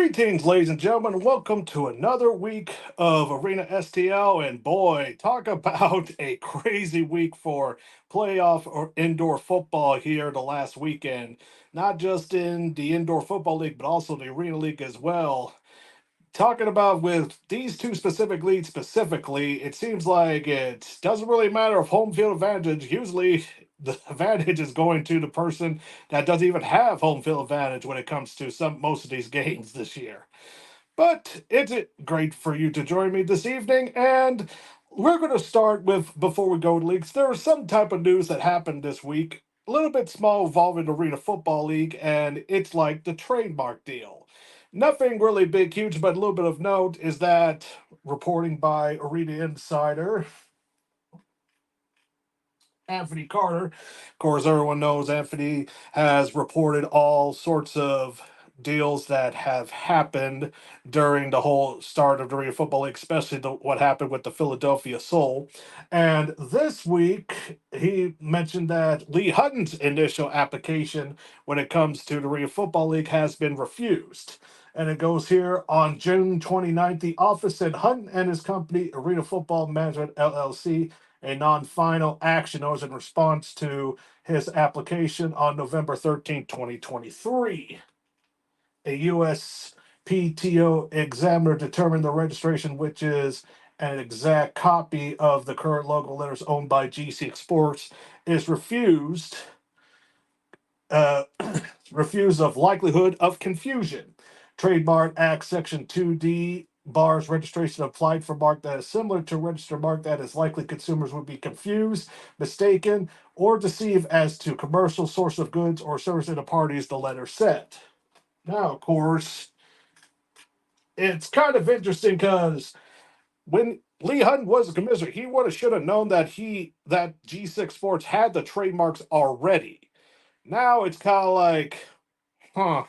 Greetings, ladies and gentlemen. Welcome to another week of Arena STL. And boy, talk about a crazy week for playoff or indoor football here the last weekend. Not just in the indoor football league, but also the Arena League as well. Talking about with these two specific leagues specifically, it seems like it doesn't really matter if home field advantage. Usually, the advantage is going to the person that doesn't even have home field advantage when it comes to most of these games this year. But it's great for you to join me this evening, and we're going to start with before we go to leagues. There was some type of news that happened this week, a little bit small, involving the Arena Football League, and it's like the trademark deal. Nothing really big, huge, but a little bit of note is that reporting by Arena Insider, Anthony Carter. Of course, everyone knows Anthony has reported all sorts of deals that have happened during the whole start of the Arena Football League, especially what happened with the Philadelphia Soul. And this week, he mentioned that Lee Hutton's initial application when it comes to the Arena Football League has been refused. And it goes here on June 29th, the office said Hutton and his company, Arena Football Management LLC, a non-final action was in response to his application on November 13, 2023. A USPTO examiner determined the registration, which is an exact copy of the current logo letters owned by G6 Sports, is refused. Uh, refused of likelihood of confusion. Trademark Act Section 2D bars registration applied for mark that is similar to registered mark that is likely consumers would be confused, mistaken, or deceived as to commercial source of goods or service in the parties the letter said. Now, of course, it's kind of interesting because when Lee Hutton was a commissioner, he would have should have known that G6 Sports had the trademarks already. Now it's kind of like, huh,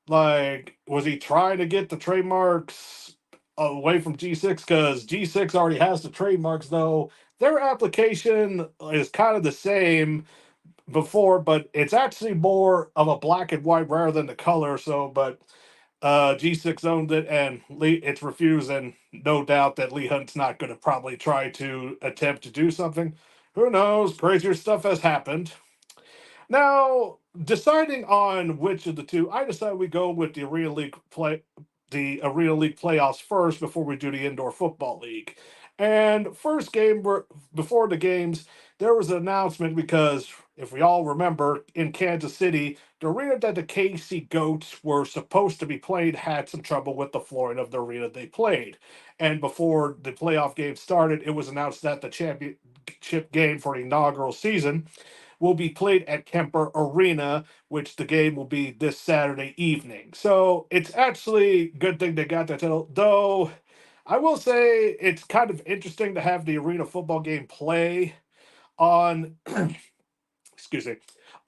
like, was he trying to get the trademarks away from G6? Because G6 already has the trademarks, though. Their application is kind of the same before, but it's actually more of a black and white rather than the color. So, but G6 owned it, and it's refused, and no doubt that Lee Hunt's not going to probably try to attempt to do something. Who knows? Crazier stuff has happened. Now, deciding on which of the two, I decided we go with the Arena League playoffs first before we do the indoor football league. And first game before the games, there was an announcement because if we all remember, in Kansas City, the arena that the KC Goats were supposed to be played had some trouble with the flooring of the arena they played. And before the playoff game started, it was announced that the championship game for the inaugural season will be played at Kemper Arena, which the game will be this Saturday evening. So it's actually a good thing they got that title, though I will say it's kind of interesting to have the arena football game play on excuse me,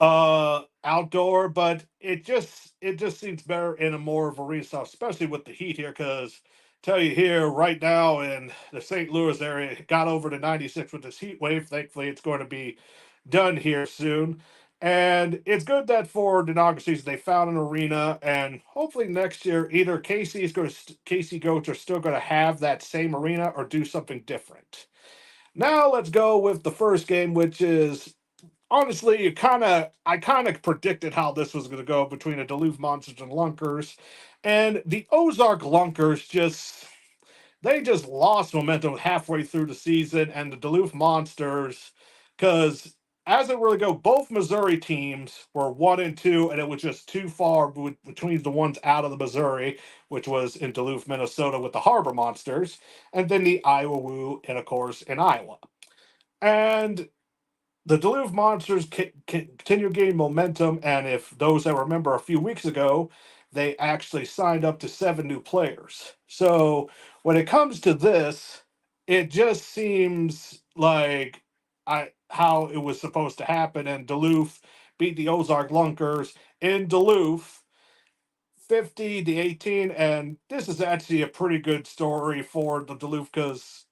outdoor, but it just seems better in a more of arena style, especially with the heat here, because tell you here right now in the St. Louis area, it got over to 96 with this heat wave. Thankfully, it's going to be done here soon. And it's good that for the inaugural season they found an arena, and hopefully next year either Casey Goats are still going to have that same arena or do something different. Now let's go with the first game, which is honestly I kind of predicted how this was going to go between the Duluth Monsters and Lunkers, and the Ozark Lunkers just lost momentum halfway through the season, and the Duluth Monsters, because as it really go, both Missouri teams were 1-2, and it was just too far between the ones out of the Missouri, which was in Duluth, Minnesota, with the Harbor Monsters, and then the Iowa Woo, and of course in Iowa. And the Duluth Monsters continue gaining momentum, and if those that remember a few weeks ago, they actually signed up to 7 new players. So when it comes to this, it just seems like how it was supposed to happen, and Duluth beat the Ozark Lunkers in Duluth 50-18, and this is actually a pretty good story for the Duluth because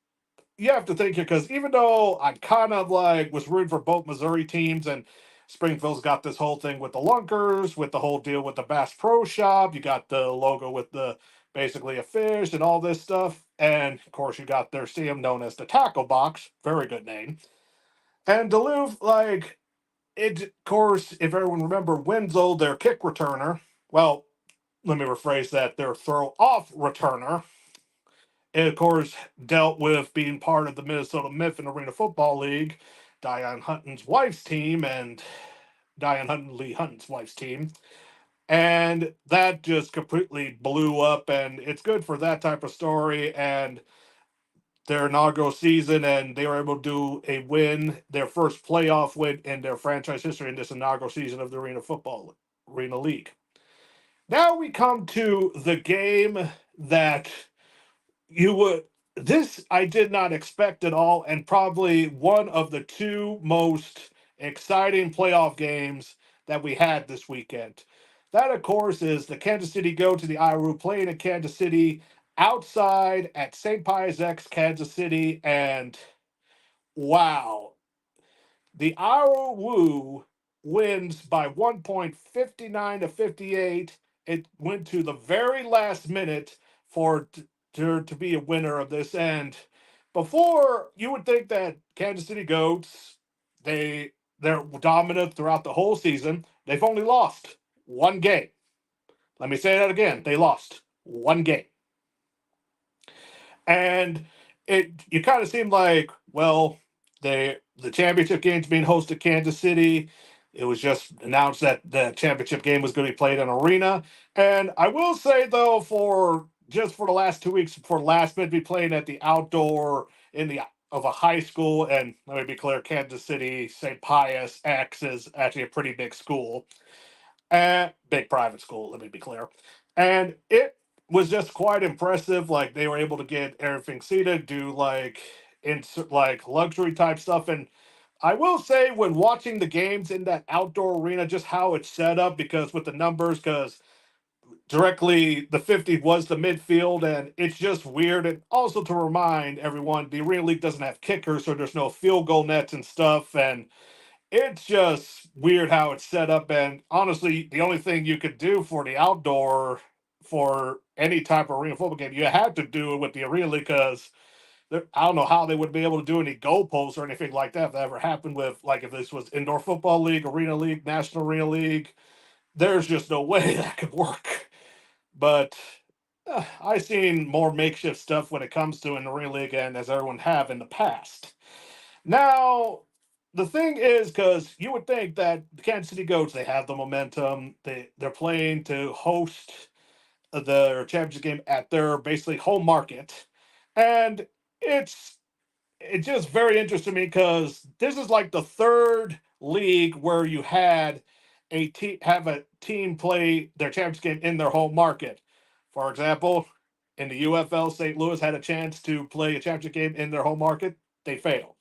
you have to think here because even though I kind of like was rooting for both Missouri teams, and Springfield's got this whole thing with the Lunkers, with the whole deal with the Bass Pro Shop. You got the logo with the basically a fish and all this stuff. And of course, you got their stadium known as the Tackle Box. Very good name. And Duluth, like, it, of course, if everyone remember Winslow, their kick returner, well, let me rephrase that, their throw off returner, and of course, dealt with being part of the Minnesota Mifflin Arena Football League, Diane Hutton's wife's team, and Diane Hutton, Lee Hutton's wife's team. And that just completely blew up, and it's good for that type of story. And their inaugural season, and they were able to do a win, their first playoff win in their franchise history in this inaugural season of the Arena League. Now we come to the game that you would. This I did not expect at all, and probably one of the two most exciting playoff games that we had this weekend. That, of course, is the Kansas City go to the IRU playing in Kansas City outside at St. Pius X, Kansas City, and wow, the IRU wins by 1 point, 59 to 58. It went to the very last minute for to be a winner of this. And before, you would think that Kansas City Goats, they're dominant throughout the whole season. They've only lost one game. Let me say that again. They lost one game. And you kind of seemed like, well, the championship game's being hosted Kansas City. It was just announced that the championship game was going to be played in arena. And I will say though, for the last 2 weeks, for last minute be playing at the outdoor in the of a high school, and let me be clear, Kansas City St. Pius X is actually a pretty big school. Big private school, let me be clear. And it was just quite impressive. Like, they were able to get everything seated, do like luxury type stuff. And I will say, when watching the games in that outdoor arena, just how it's set up, because with the numbers, because directly the 50 was the midfield, and it's just weird. And also to remind everyone, the Arena League doesn't have kickers, so there's no field goal nets and stuff. And it's just weird how it's set up. And honestly, the only thing you could do for the outdoor for any type of arena football game, you had to do it with the Arena League, because I don't know how they would be able to do any goalposts or anything like that if that ever happened with, like, if this was Indoor Football League, Arena League, National Arena League. There's just no way that could work. But I've seen more makeshift stuff when it comes to an Arena League, and as everyone have in the past. Now, the thing is, because you would think that the Kansas City Goats, they have the momentum. They're playing to host their championship game at their basically home market. And it's just very interesting to me, because this is like the third league where you had have a team play their championship game in their home market. For example, in the UFL, St. Louis had a chance to play a championship game in their home market. They failed.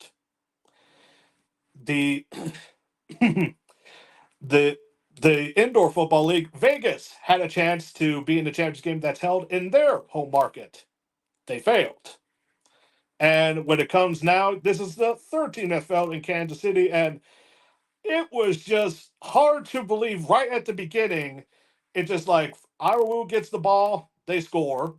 The the Indoor Football League, Vegas had a chance to be in the championship game that's held in their home market. They failed. And when it comes now, this is the 13th NFL in Kansas City, and it was just hard to believe right at the beginning. It's just like, Iowa gets the ball, they score.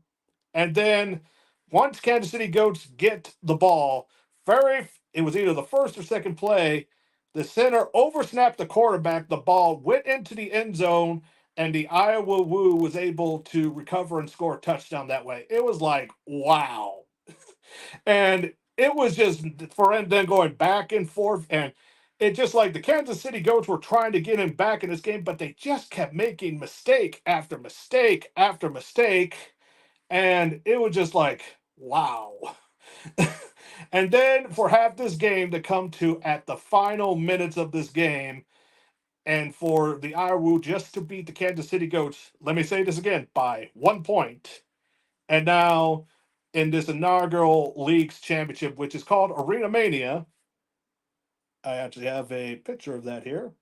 And then once Kansas City Goats get the ball, it was either the first or second play, the center oversnapped the quarterback, the ball went into the end zone, and the Iowa Woo was able to recover and score a touchdown that way. It was like, wow. And it was just for him then going back and forth, and it just like the Kansas City Goats were trying to get him back in this game, but they just kept making mistake after mistake after mistake, and it was just like, wow. And then for half this game to come to at the final minutes of this game, and for the Iowa just to beat the Kansas City Goats, let me say this again, by 1 point. And now in this inaugural league's championship, which is called Arena Mania, I actually have a picture of that here.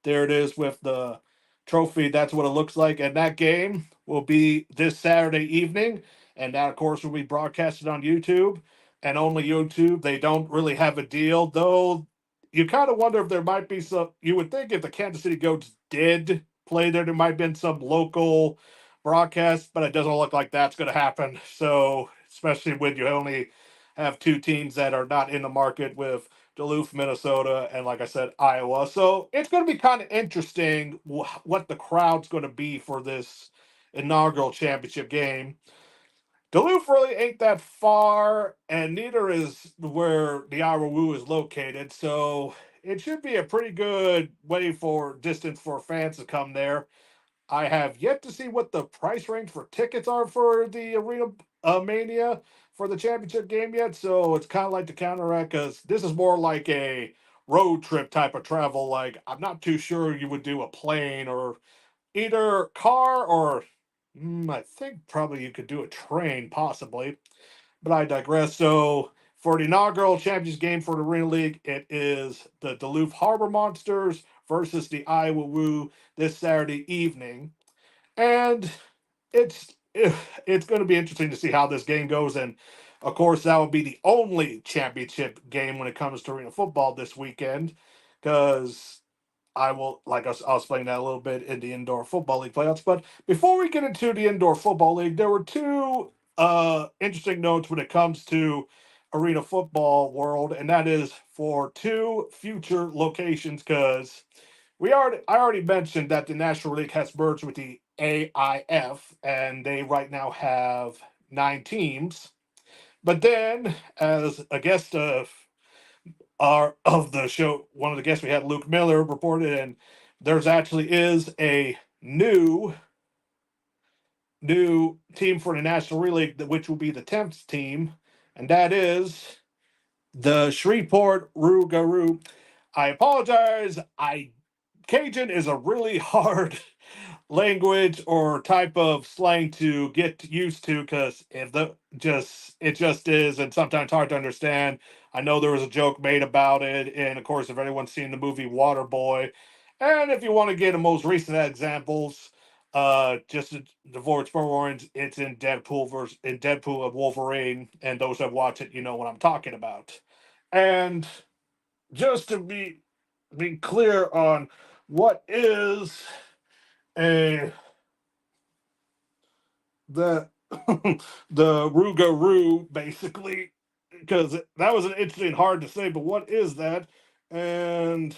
There it is with the trophy. That's what it looks like. And that game will be this Saturday evening. And that, of course, will be broadcasted on YouTube, and only YouTube. They don't really have a deal, though. you kind of wonder if there might be some. You would think if the Kansas City Goats did play there, there might have been some local broadcast, but it doesn't look like that's going to happen. So, especially when you only have two teams that are not in the market with Duluth, Minnesota, and like I said, Iowa. So, it's going to be kind of interesting what the crowd's going to be for this inaugural championship game. Duluth really ain't that far, and neither is where the Iowa Woo is located. So it should be a pretty good way for distance for fans to come there. I have yet to see what the price range for tickets are for the Arena Mania for the championship game yet. So it's kind of like the counteract because this is more like a road trip type of travel. Like, I'm not too sure you would do a plane or either car or I think probably you could do a train possibly, but I digress. So for the inaugural champions game for the Arena League, it is the Duluth Harbor Monsters versus the Iowa Woo this Saturday evening, and it's it's going to be interesting to see how this game goes. And of course, that will be the only championship game when it comes to arena football this weekend, because I will, like I'll explain that a little bit in the indoor football league playoffs. But before we get into the indoor football league, there were two interesting notes when it comes to arena football world, and that is for two future locations. Because I already mentioned that the National League has merged with the AIF, and they right now have 9 teams. But then, as a guest of the show, one of the guests we had, Luke Miller, reported, and there's actually is a new team for the National Relay, which will be the 10th team, and that is the Shreveport Rougarou. I apologize. Cajun is a really hard language or type of slang to get used to, because if the just it just is, and sometimes hard to understand. I know there was a joke made about it, and of course, if anyone's seen the movie Waterboy, and if you want to get the most recent examples, just to divorce orange, it's in Deadpool and Wolverine, and those that watch it, you know what I'm talking about. And just to be clear on what is a the the Rougarou, basically, because that was an interesting, hard to say. But what is that? And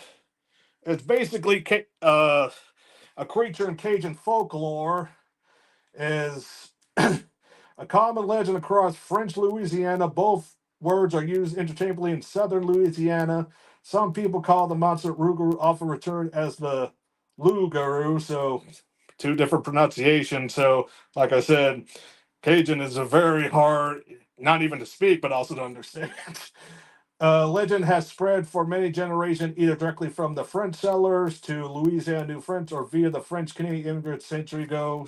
it's basically a creature in Cajun folklore. Is a common legend across French Louisiana. Both words are used interchangeably in southern Louisiana. Some people call the monster Rougarou, often referred as the Loup-garou. So two different pronunciations. So, like I said, Cajun is a very hard, not even to speak, but also to understand. Legend has spread for many generations, either directly from the French settlers to Louisiana New French or via the French Canadian immigrants century ago.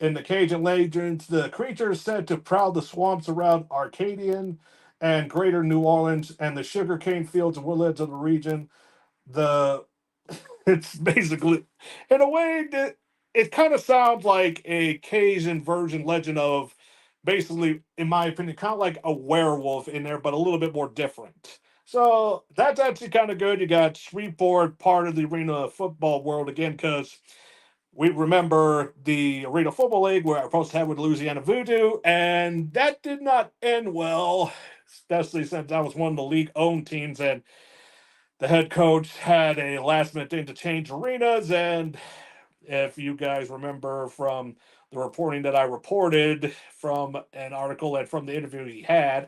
In the Cajun legends, the creature is said to prowl the swamps around Arcadian and greater New Orleans and the sugarcane fields and woodlands of the region. The It's basically, in a way, that it kind of sounds like a Cajun version legend of, basically, in my opinion, kind of like a werewolf in there, but a little bit more different. So that's actually kind of good. You got Shreveport, part of the arena football world again, because we remember the Arena Football League where I supposed to have with Louisiana Voodoo, and that did not end well, especially since that was one of the league owned teams, and the head coach had a last minute thing to change arenas. And if you guys remember from the reporting that I reported from an article and from the interview he had,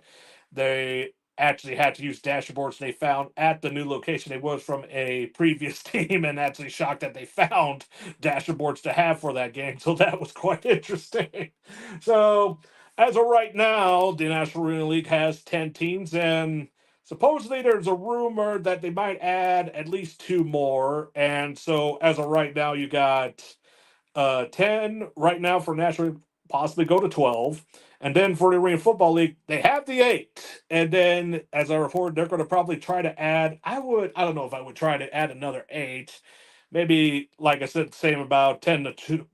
they actually had to use dashboards they found at the new location they was from a previous team, and actually shocked that they found dashboards to have for that game. So that was quite interesting. So as of right now, the National Arena League has 10 teams, and supposedly there's a rumor that they might add at least 2 more. And so as of right now, you got 10 right now for National, possibly go to 12. And then for the Arena Football League, they have the 8. And then, as I reported, they're going to probably try to add, I don't know if I would try to add another 8. Maybe, like I said, same about 10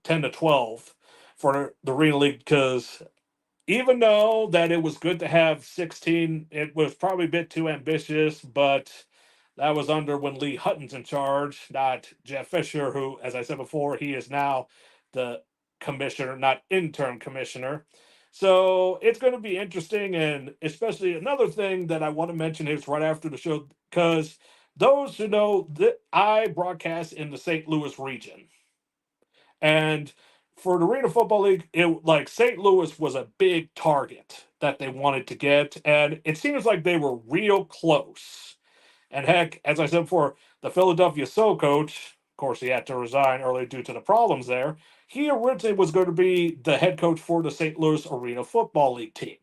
to 12 for the Arena League, because even though that it was good to have 16, it was probably a bit too ambitious. But That was under when Lee Hutton's in charge, not Jeff Fisher, who, as I said before, he is now the commissioner, not interim commissioner. So it's going to be interesting. And especially another thing that I want to mention is right after the show, because those who know that I broadcast in the St. Louis region. And for the Arena Football League, it like St. Louis was a big target that they wanted to get. And it seems like they were real close. And heck, as I said before, the Philadelphia Soul coach, of course, he had to resign early due to the problems there. He originally was going to be the head coach for the St. Louis Arena Football League team.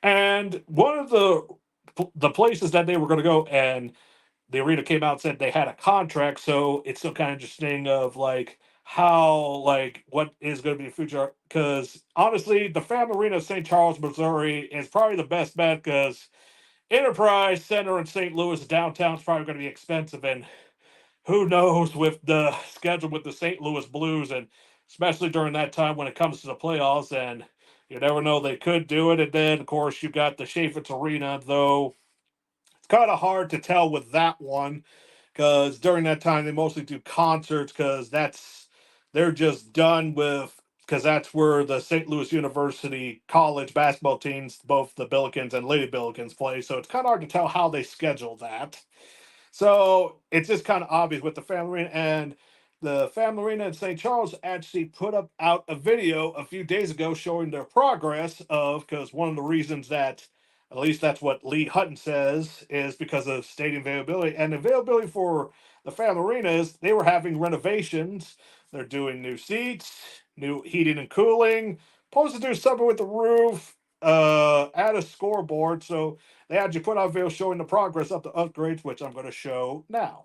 And one of the places that they were going to go, and the arena came out and said they had a contract, so it's still kind of interesting of like how like what is going to be the future. Because honestly, the Family Arena of St. Charles, Missouri, is probably the best bet because Enterprise Center in St. Louis downtown is probably going to be expensive, and who knows with the schedule with the St. Louis Blues, and especially during that time when it comes to the playoffs, and you never know, they could do it. And then, of course, you got the Chaffetz Arena, though it's kind of hard to tell with that one because during that time they mostly do concerts because they're just done with because that's where the St. Louis University college basketball teams, both the Billikens and Lady Billikens, play. So it's kind of hard to tell how they schedule that. So it's just kind of obvious with the Family Arena, and the Family Arena in St. Charles actually put up out a video a few days ago showing their progress of because one of the reasons that at least that's what Lee Hutton says is because of stadium availability and availability for the Family Arena is they were having renovations. They're doing new seats, new heating and cooling, supposed to do something with the roof, add a scoreboard. So they actually put out a video showing the progress of the upgrades, which I'm going to show now.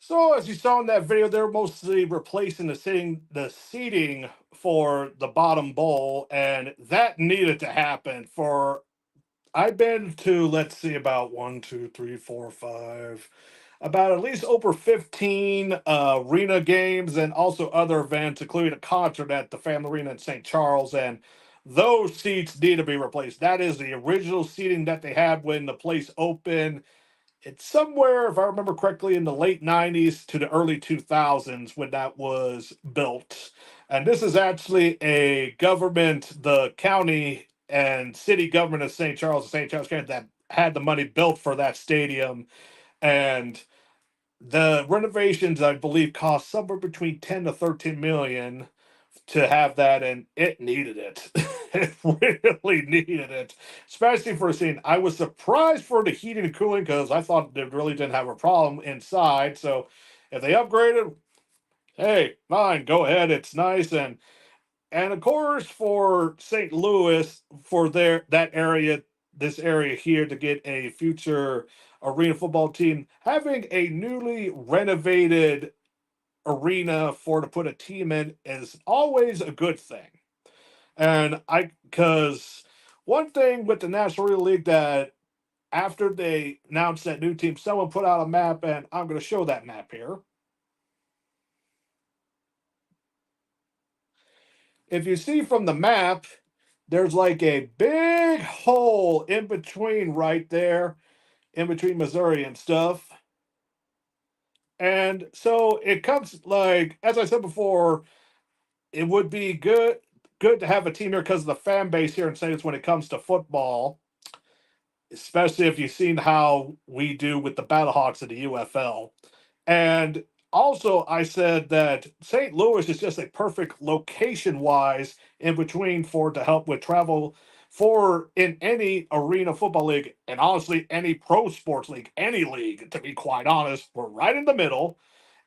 So as you saw in that video, they're mostly replacing the seating for the bottom bowl, and that needed to happen. For I've been to let's see about one, two, three, four, five, about at least over 15 arena games and also other events, including a concert at the Family Arena in St. Charles, and those seats need to be replaced. That is the original seating that they had when the place opened. It's somewhere, if I remember correctly, in the late 90s to the early 2000s when that was built. And this is actually a government, the county and city government of St. Charles County, that had the money built for that stadium. And the renovations, I believe, cost somewhere between 10 to 13 million to have that, and it needed it. It really needed it, especially for a scene. I was surprised for the heating and cooling because I thought they really didn't have a problem inside. So if they upgraded, hey, fine, go ahead. It's nice. And of course for St. Louis, for that area, this area here to get a future arena football team, having a newly renovated arena for to put a team in is always a good thing. And because one thing with the National Arena League that after they announced that new team, someone put out a map, and I'm going to show that map here. If you see from the map, there's like a big hole in between right there, in between Missouri and stuff. And so it comes like, as I said before, it would be good to have a team here because of the fan base here in St. Louis when it comes to football. especially if you've seen how we do with the Battlehawks of the UFL. And also, I said that St. Louis is just a perfect location wise in between for to help with travel for in any arena football league, and honestly any pro sports league, any league, to be quite honest. We're right in the middle.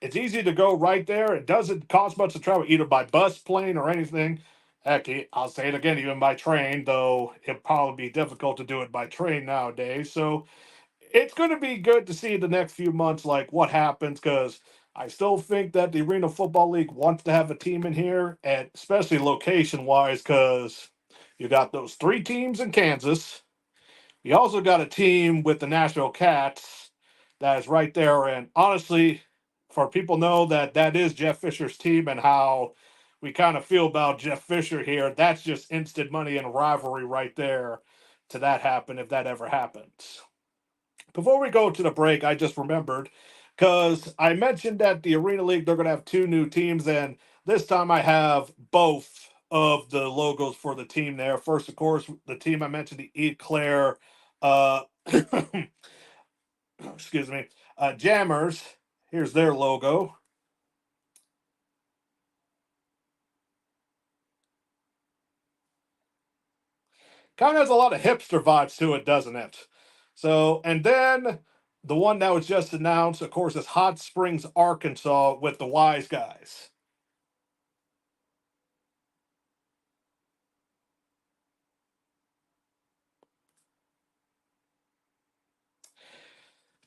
It's easy to go right there. It doesn't cost much to travel either by bus, plane, or anything. Heck, I'll say it again, even by train, though it'd probably be difficult to do it by train nowadays. So it's going to be good to see the next few months, like what happens, because I still think that the Arena Football League wants to have a team in here, and especially location wise, because you got those three teams in Kansas. You also got a team with the Nashville Cats that is right there. And honestly, for people know that that is Jeff Fisher's team and how we kind of feel about Jeff Fisher here, that's just instant money and rivalry right there to that happen if that ever happens. Before we go to the break, I just remembered because I mentioned that the Arena League, they're going to have two new teams, and this time I have both of the logos for the team there. First, of course, the team I mentioned, the Eclair, uh, excuse me, Jammers. Here's their logo. Kind of has a lot of hipster vibes to it, doesn't it? So, and then the one that was just announced, of course, is Hot Springs, Arkansas, with the Wise Guys.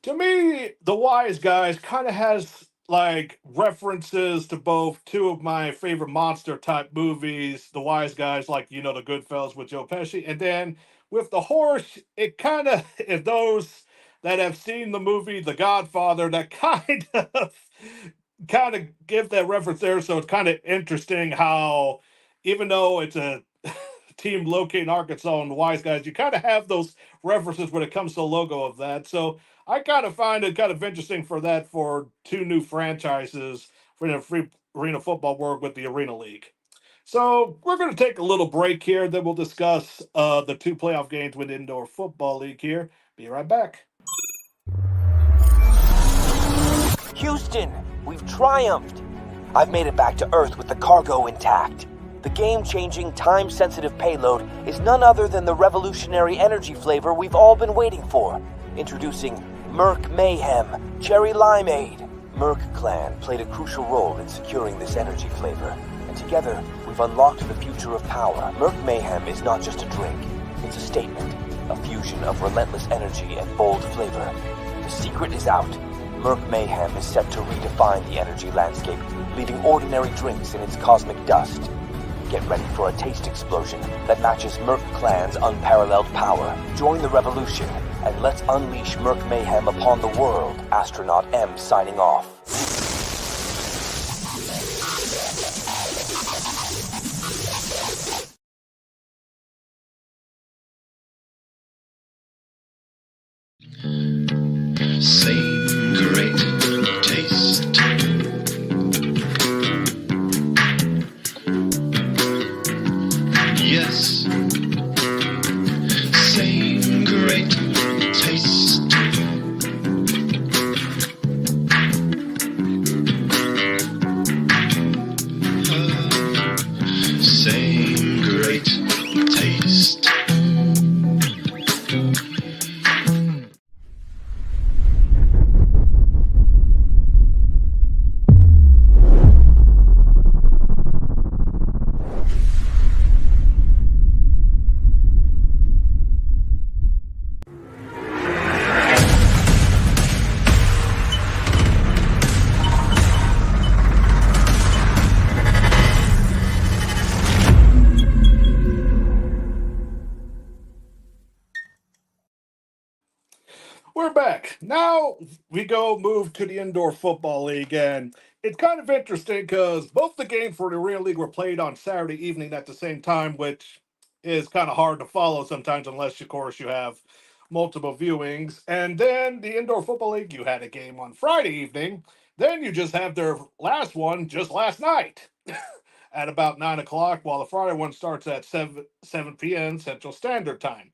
To me, The Wise Guys kind of has like references to both two of my favorite monster type movies, The Wise Guys, like the Goodfellas with Joe Pesci, and then with the horse, it kind of if those that have seen the movie The Godfather, that kind of give that reference there. So it's kind of interesting how even though it's a team located in Arkansas and the Wise Guys, you kind of have those references when it comes to the logo of that. So I kind of find it kind of interesting for that for two new franchises for the free arena football world with the Arena League. So we're going to take a little break here. Then we'll discuss the two playoff games with Indoor Football League here. Be right back. Houston, we've triumphed. I've made it back to Earth with the cargo intact. The game-changing, time-sensitive payload is none other than the revolutionary energy flavor we've all been waiting for. Introducing Merc Mayhem Cherry Limeade. Merc Clan played a crucial role in securing this energy flavor, and together we've unlocked the future of power. Merc Mayhem is not just a drink, it's a statement, a fusion of relentless energy and bold flavor. The secret is out. Merc Mayhem is set to redefine the energy landscape, leaving ordinary drinks in its cosmic dust. Get ready for a taste explosion that matches Merc Clan's unparalleled power. Join the revolution, and let's unleash Merc Mayhem upon the world. Astronaut M signing off. Same great taste. Yes, same great taste. Same great taste. We're back. Now we go move to the Indoor Football League, and it's kind of interesting because both the games for the Arena League were played on Saturday evening at the same time, which is kind of hard to follow sometimes unless, of course, you have multiple viewings. And then the Indoor Football League, you had a game on Friday evening. Then you just have their last one just last night at about 9 o'clock, while the Friday one starts at 7 p.m. Central Standard Time.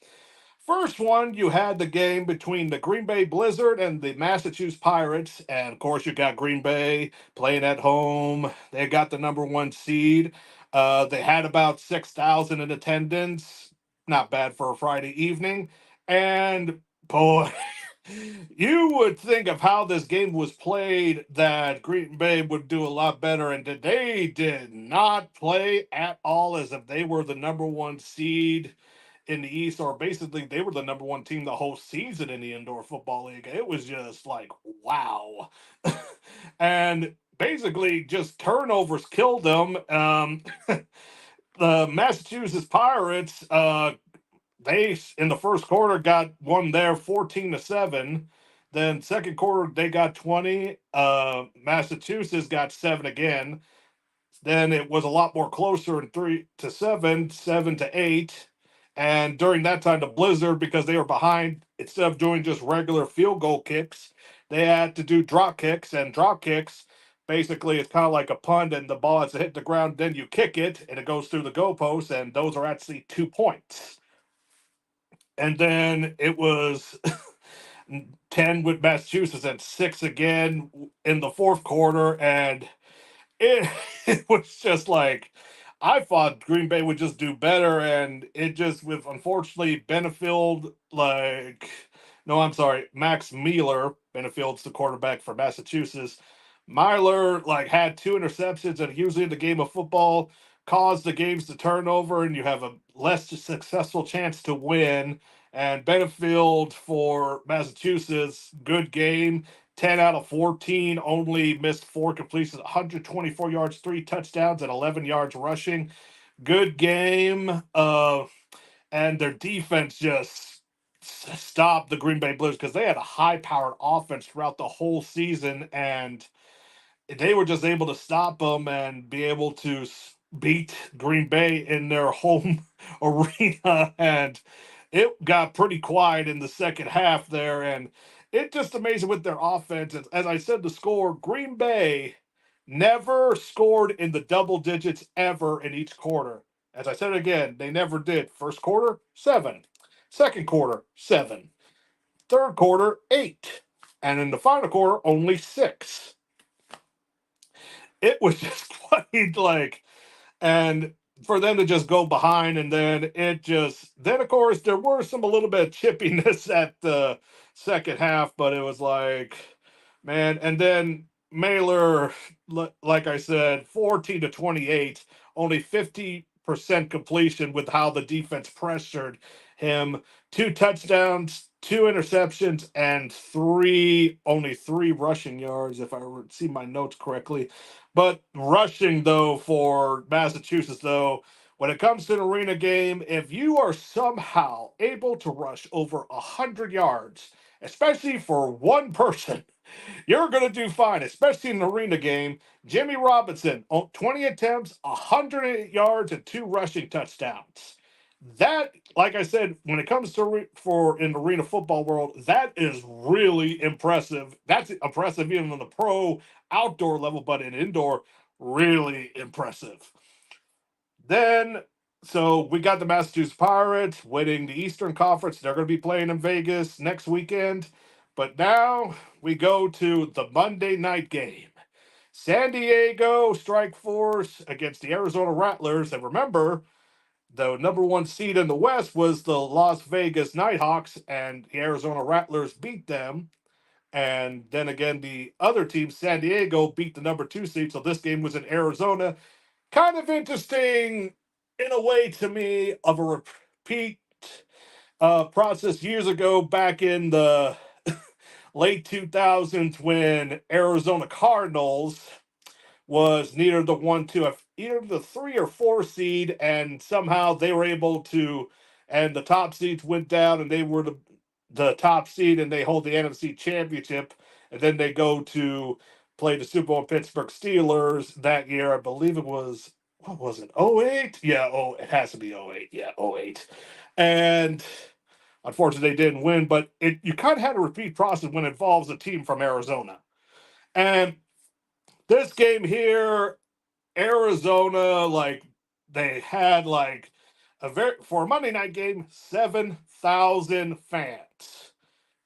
First one, you had the game between the Green Bay Blizzard and the Massachusetts Pirates. And of course, you got Green Bay playing at home. They got the number one seed. They had about 6,000 in attendance. Not bad for a Friday evening. And boy, you would think of how this game was played that Green Bay would do a lot better. And they did not play at all as if they were the number one seed in the East, or basically they were the number one team the whole season in the Indoor Football League. It was just like, wow. And basically, just turnovers killed them. The Massachusetts Pirates, they in the first quarter got one there 14-7. Then second quarter they got 20. Massachusetts got 7 again. Then it was a lot more closer in 3-7, 7-8. And during that time, the Blizzard, because they were behind, instead of doing just regular field goal kicks, they had to do drop kicks. And drop kicks, basically, it's kind of like a punt, and the ball has to hit the ground. Then you kick it, and it goes through the goalpost, and those are actually 2 points. And then it was 10 with Massachusetts and 6 again in the fourth quarter. And it, it was just like, I thought Green Bay would just do better, and it just, with unfortunately Benefield, like, no, I'm sorry, Max Mealer, Benefield's the quarterback for Massachusetts. Myler like had 2 interceptions, and usually in the game of football caused the games to turn over, and you have a less successful chance to win. And Benefield for Massachusetts, good game. 10 out of 14, only missed 4 completions, 124 yards, 3 touchdowns, and 11 yards rushing. Good game. And their defense just stopped the Green Bay Blues because they had a high-powered offense throughout the whole season, and they were just able to stop them and be able to beat Green Bay in their home arena. And it got pretty quiet in the second half there. And it just amazing with their offense. As I said, the score, Green Bay never scored in the double digits ever in each quarter. As I said again, they never did. First quarter, 7. Second quarter, 7. Third quarter, 8. And in the final quarter, only 6. It was just funny, like, and for them to just go behind, and then of course there were a little bit of chippiness at the second half, but it was like, man. And then Mailer, like I said, 14-28, only 50% completion with how the defense pressured him. 2 touchdowns, 2 interceptions, and only 3 rushing yards, if I see my notes correctly. But rushing, though, for Massachusetts, though, when it comes to an arena game, if you are somehow able to rush over 100 yards, especially for one person, you're going to do fine, especially in an arena game. Jimmy Robinson, 20 attempts, 108 yards, and 2 rushing touchdowns. That, like I said, when it comes to for in the arena football world, that is really impressive. That's impressive even on the pro outdoor level, but in indoor, really impressive. Then, so we got the Massachusetts Pirates winning the Eastern Conference. They're going to be playing in Vegas next weekend. But now we go to the Monday night game. San Diego Strike Force against the Arizona Rattlers. And remember, the number one seed in the West was the Las Vegas Nighthawks, and the Arizona Rattlers beat them. And then again, the other team, San Diego, beat the number 2 seed. So this game was in Arizona. Kind of interesting in a way to me of a repeat process years ago back in the late 2000s when Arizona Cardinals was neither the 1-2, either the 3 or 4 seed, and somehow they were able to, and the top seeds went down, and they were the top seed, and they hold the NFC Championship, and then they go to play the Super Bowl Pittsburgh Steelers that year. I believe it was, what was it, 08? Yeah, it has to be 08. Yeah, 08. And unfortunately, they didn't win, but you kind of had a repeat process when it involves a team from Arizona. And this game here, Arizona, like, they had like for a Monday night game, 7 7,000 fans.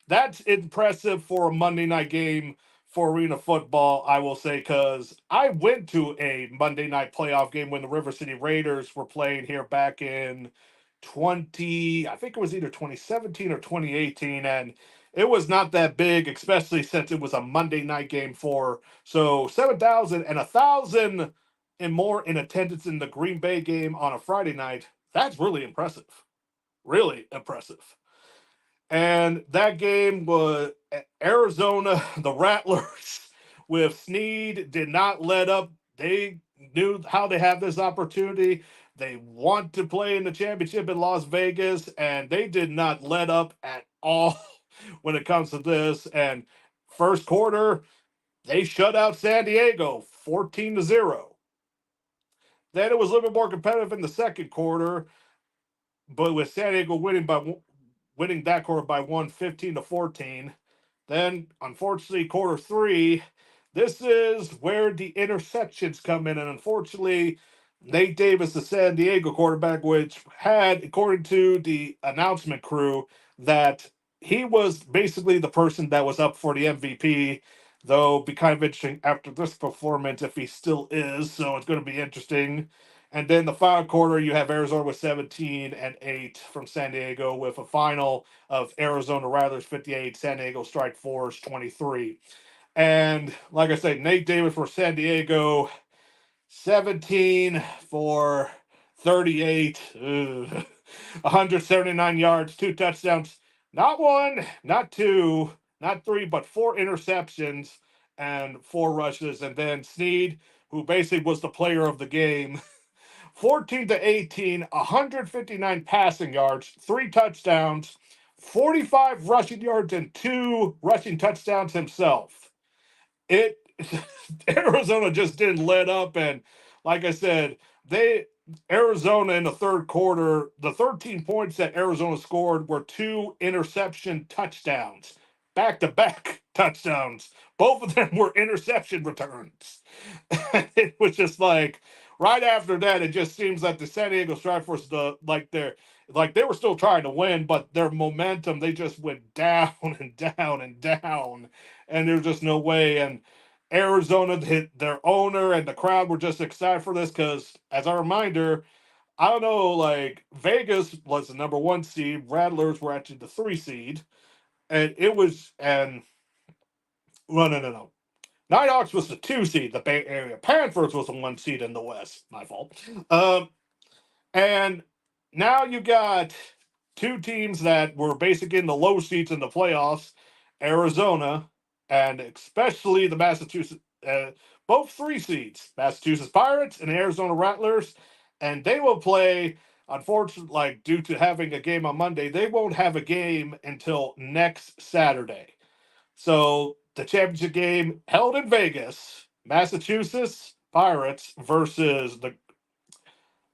That's impressive for a Monday night game for Arena Football, I will say, because I went to a Monday night playoff game when the River City Raiders were playing here back in I think it was either 2017 or 2018, and it was not that big, especially since it was a Monday night game so 7,000 and 1,000 and more in attendance in the Green Bay game on a Friday night. That's really impressive. Really impressive. And that game was Arizona, the Rattlers with Snead did not let up. They knew how they have this opportunity. They want to play in the championship in Las Vegas, and they did not let up at all when it comes to this. And first quarter, they shut out San Diego 14-0. Then it was a little bit more competitive in the second quarter, but with San Diego winning that quarter by 15-14. Then, unfortunately, quarter three, this is where the interceptions come in. And unfortunately, Nate Davis, the San Diego quarterback, which had, according to the announcement crew, that he was basically the person that was up for the MVP, though be kind of interesting after this performance if he still is. So it's going to be interesting. And then the final quarter, you have Arizona with 17-8 from San Diego with a final of Arizona Rattlers 58, San Diego Strike Force 23. And like I said, Nate Davis for San Diego, 17 for 38, 179 yards, 2 touchdowns. Not one, not two, not three, but 4 interceptions and 4 rushes. And then Snead, who basically was the player of the game, 14-18, 159 passing yards, 3 touchdowns, 45 rushing yards, and 2 rushing touchdowns himself. It Arizona just didn't let up, and like I said, Arizona in the third quarter, the 13 points that Arizona scored were 2 interception touchdowns, back-to-back touchdowns. Both of them were interception returns. It was just like right after that, it just seems like the San Diego Strikeforce, they were still trying to win, but their momentum, they just went down and down and down, and there's just no way. And Arizona hit their owner, and the crowd were just excited for this because, as a reminder, I don't know, like Vegas was the number 1 seed, Rattlers were actually the 3 seed, and it was no. Nighthawks was the 2 seed. The Bay Area Panthers was the 1 seed in the West. My fault. And now you got 2 teams that were basically in the low seeds in the playoffs, Arizona, and especially the Massachusetts, both 3 seeds, Massachusetts Pirates and Arizona Rattlers, and they will play. Unfortunately, like due to having a game on Monday, they won't have a game until next Saturday. So the championship game held in Vegas, Massachusetts Pirates versus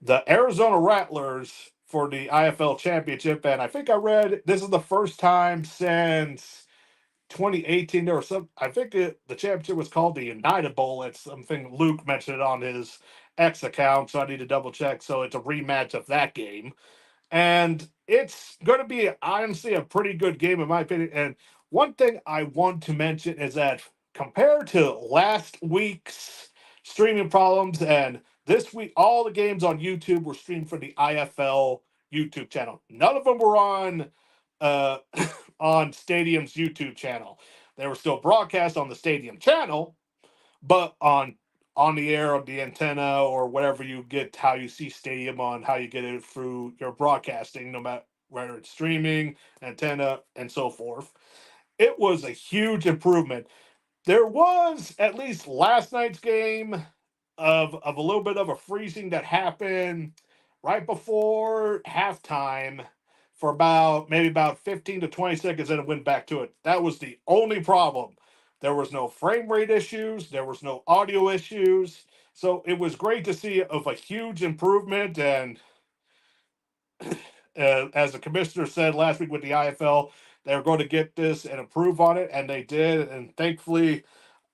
the Arizona Rattlers for the IFL championship. And I think I read this is the first time since 2018 or some. I think the championship was called the United Bowl. It's something Luke mentioned it on his X account, so I need to double check. So it's a rematch of that game. And it's going to be, honestly, a pretty good game, in my opinion. And one thing I want to mention is that compared to last week's streaming problems and this week, all the games on YouTube were streamed from the IFL YouTube channel. None of them were on on Stadium's YouTube channel. They were still broadcast on the Stadium channel, but on the air of the antenna or whatever you get, how you see Stadium on, how you get it through your broadcasting, no matter whether it's streaming, antenna, and so forth. It was a huge improvement. There was, at least last night's game, of a little bit of a freezing that happened right before halftime for about 15 to 20 seconds, and it went back to it. That was the only problem. There was no frame rate issues. There was no audio issues. So it was great to see of a huge improvement. And as the commissioner said last week with the IFL, they were going to get this and improve on it, and they did. And thankfully,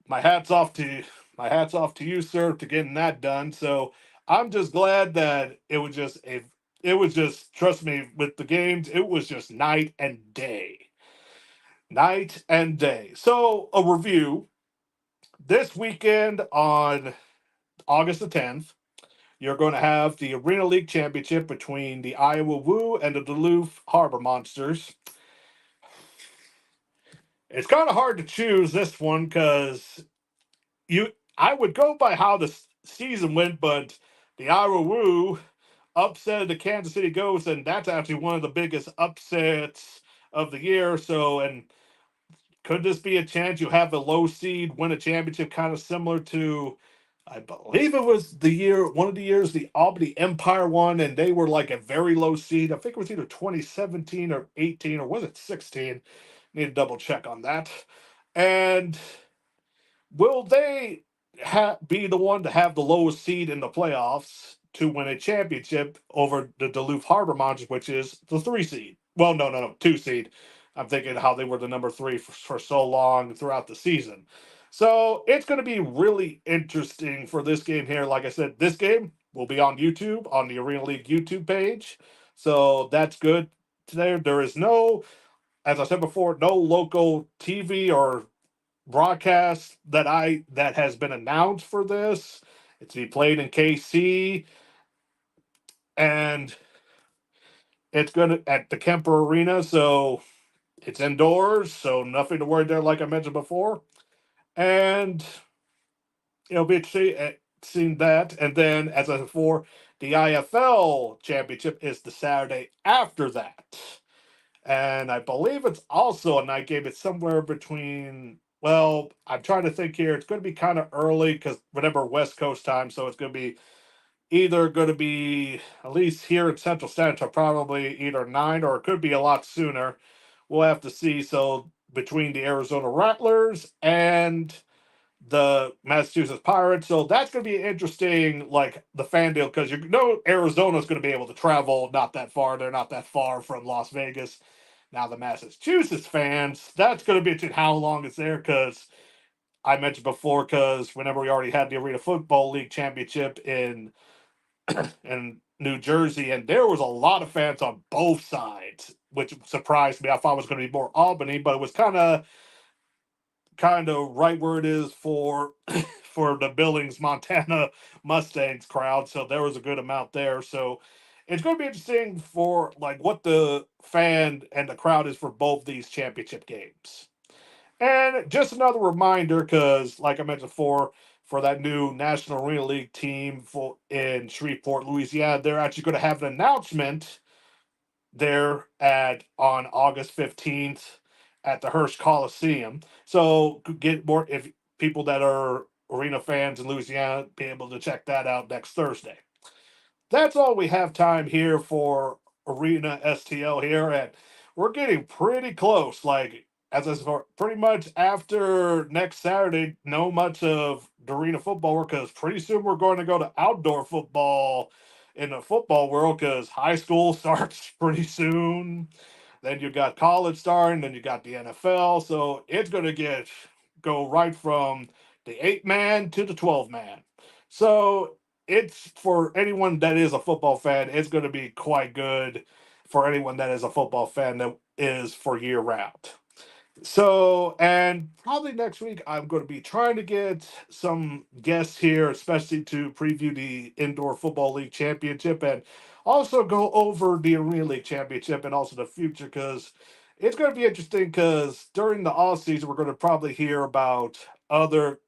my hat's off to you, sir, to getting that done. So I'm just glad that it was just it was just, trust me, with the games, it was just night and day. Night and day. So, a review this weekend on August the 10th, you're going to have the Arena League Championship between the Iowa Woo and the Duluth Harbor Monsters. It's kind of hard to choose this one because I would go by how the season went, but the Iowa Woo upset the Kansas City Ghosts, and that's actually one of the biggest upsets of the year. So, and could this be a chance you have a low seed win a championship, kind of similar to, I believe it was the year, one of the years the Albany Empire won, and they were like a very low seed. I think it was either 2017 or 18, or was it 16? Need to double check on that. And will they be the one to have the lowest seed in the playoffs to win a championship over the Duluth Harbor Monsters, which is the 3 seed? Well, no, 2 seed. I'm thinking how they were the number 3 for so long throughout the season. So it's going to be really interesting for this game here. Like I said, this game will be on YouTube, on the Arena League YouTube page. So that's good. Today, there is no, as I said before, no local TV or broadcast that has been announced for this. It's to be played in KC, and it's gonna at the Kemper Arena, so it's indoors, so nothing to worry there, like I mentioned before. And it'll be seeing that. And then, as I said before, the IFL Championship is the Saturday after that. And I believe it's also a night game. It's somewhere between, well, I'm trying to think here. It's going to be kind of early because whatever West Coast time. So it's going to be either going to be, at least here in Central Standard Time, probably either 9, or it could be a lot sooner. We'll have to see. So between the Arizona Rattlers and the Massachusetts Pirates. So that's going to be interesting, like the fan deal, because you know Arizona's going to be able to travel not that far. They're not that far from Las Vegas. Now the Massachusetts fans, that's going to be interesting how long it's there, because I mentioned before, because whenever we already had the Arena Football League Championship in New Jersey, and there was a lot of fans on both sides, which surprised me. I thought it was going to be more Albany, but it was kind of right where it is for for the Billings, Montana Mustangs crowd. So there was a good amount there. So it's going to be interesting for like what the fan and the crowd is for both these championship games. And just another reminder, because like I mentioned before, for that new National Arena League team in Shreveport, Louisiana, they're actually going to have an announcement there at on August 15th at the Hearst Coliseum. So get more, if people that are arena fans in Louisiana, be able to check that out next Thursday. That's all we have time here for Arena STL here, and we're getting pretty close. Like, as I said, pretty much after next Saturday, no much of the arena football work, because pretty soon we're going to go to outdoor football in the football world, because high school starts pretty soon. Then you got college starting, then you got the NFL. So it's going to go right from the 8-man to the 12-man. So it's, for anyone that is a football fan, it's going to be quite good for anyone that is a football fan that is for year round. So, and probably next week, I'm going to be trying to get some guests here, especially to preview the Indoor Football League Championship, and also go over the Arena League Championship and also the future, because it's going to be interesting, because during the off season, we're going to probably hear about other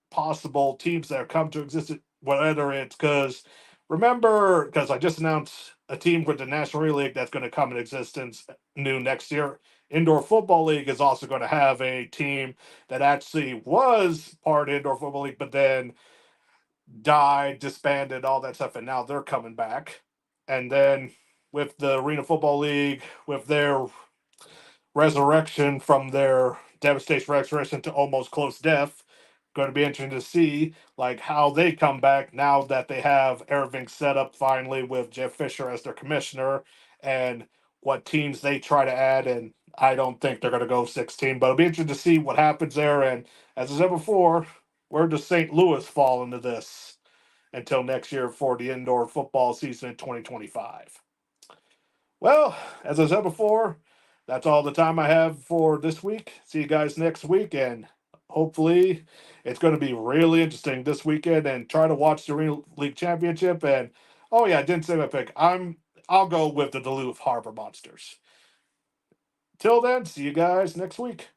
possible teams that have come to existence, whether it's because, remember, because I just announced a team with the National Arena League that's going to come in existence new next year. Indoor Football League is also going to have a team that actually was part of Indoor Football League, but then died, disbanded, all that stuff, and now they're coming back. And then with the Arena Football League, with their resurrection from their devastation resurrection to almost close death, going to be interesting to see like how they come back now that they have everything set up finally with Jeff Fisher as their commissioner, and what teams they try to add. And I don't think they're going to go 16, but it'll be interesting to see what happens there. And as I said before, where does St. Louis fall into this until next year for the indoor football season in 2025? Well, as I said before, that's all the time I have for this week. See you guys next week, and hopefully it's going to be really interesting this weekend. And try to watch the Arena League Championship. And oh yeah, I didn't say my pick. I'll go with the Duluth Harbor Monsters. Till then, see you guys next week.